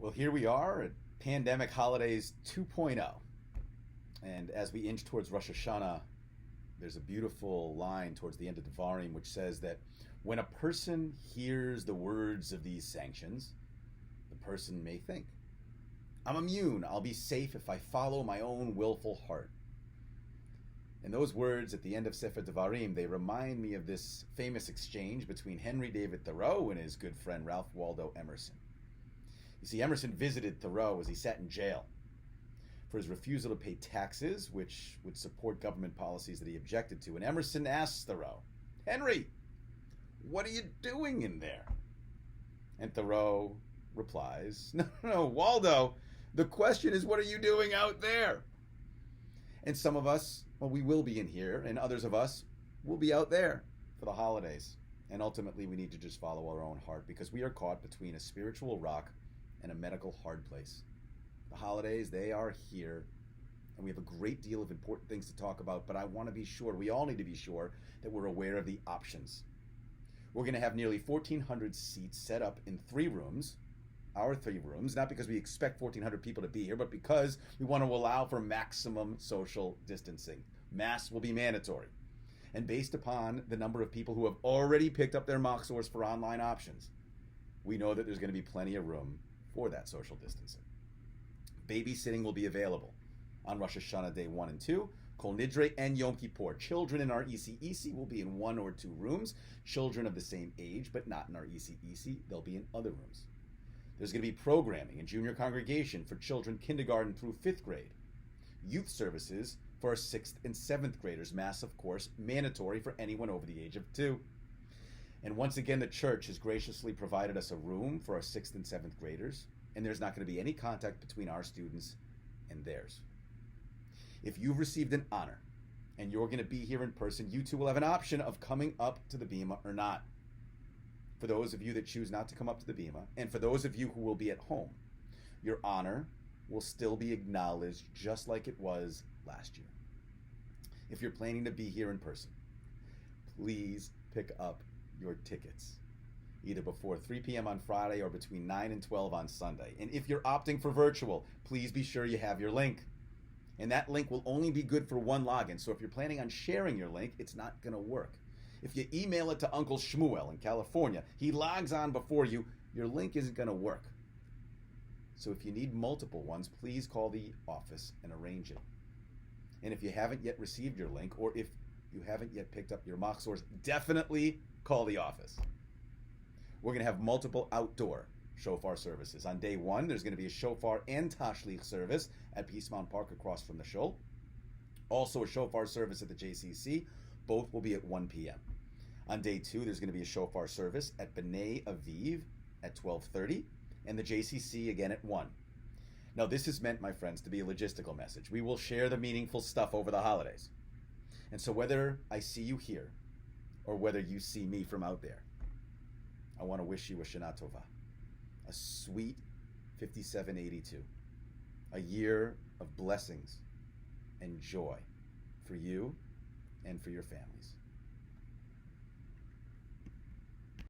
Well, here we are at Pandemic Holidays 2.0. And as we inch towards Rosh Hashanah, there's a beautiful line towards the end of Devarim which says that when a person hears the words of these sanctions, the person may think, I'm immune, I'll be safe if I follow my own willful heart. And those words at the end of Sefer Devarim, they remind me of this famous exchange between Henry David Thoreau and his good friend Ralph Waldo Emerson. You see, Emerson visited Thoreau as he sat in jail for his refusal to pay taxes, which would support government policies that he objected to. And Emerson asks Thoreau, Henry, what are you doing in there? And Thoreau replies, no, Waldo, the question is, what are you doing out there? And some of us, well, we will be in here, and others of us will be out there for the holidays. And ultimately, we need to just follow our own heart, because we are caught between a spiritual rock and a medical hard place. The holidays, they are here, and we have a great deal of important things to talk about, but I want to be sure, we all need to be sure, that we're aware of the options. We're going to have nearly 1,400 seats set up in 3 rooms, our 3 rooms, not because we expect 1,400 people to be here, but because we want to allow for maximum social distancing. Masks will be mandatory. And based upon the number of people who have already picked up their Machzors for online options, we know that there's going to be plenty of room for that social distancing. Babysitting will be available on Rosh Hashanah Day 1 and 2, Kol Nidre and Yom Kippur. Children in our ECEC will be in 1 or 2 rooms. Children of the same age, but not in our ECEC, they'll be in other rooms. There's going to be programming in junior congregation for children kindergarten through 5th grade. Youth services for our 6th and 7th graders. Mass, of course, mandatory for anyone over the age of 2. And once again, the church has graciously provided us a room for our 6th and 7th graders, and there's not going to be any contact between our students and theirs. If you've received an honor and you're going to be here in person, you too will have an option of coming up to the Bima or not. For those of you that choose not to come up to the Bima, and for those of you who will be at home, your honor will still be acknowledged just like it was last year. If you're planning to be here in person, please pick up your tickets, either before 3 p.m. on Friday or between 9 and 12 on Sunday. And if you're opting for virtual, please be sure you have your link. And that link will only be good for 1 login. So if you're planning on sharing your link, it's not going to work. If you email it to Uncle Shmuel in California, he logs on before you, your link isn't going to work. So if you need multiple ones, please call the office and arrange it. And if you haven't yet received your link, or if you haven't yet picked up your Machzors, definitely call the office. We're going to have multiple outdoor shofar services. On day 1, there's going to be a shofar and tashlich service at Peacemount Park across from the shul. Also a shofar service at the JCC. Both will be at 1 p.m. On day 2, there's going to be a shofar service at B'nai Aviv at 12:30, and the JCC again at 1. Now, this is meant, my friends, to be a logistical message. We will share the meaningful stuff over the holidays. And so whether I see you here or whether you see me from out there, I want to wish you a Shana Tova, a sweet 5782, a year of blessings and joy for you and for your families.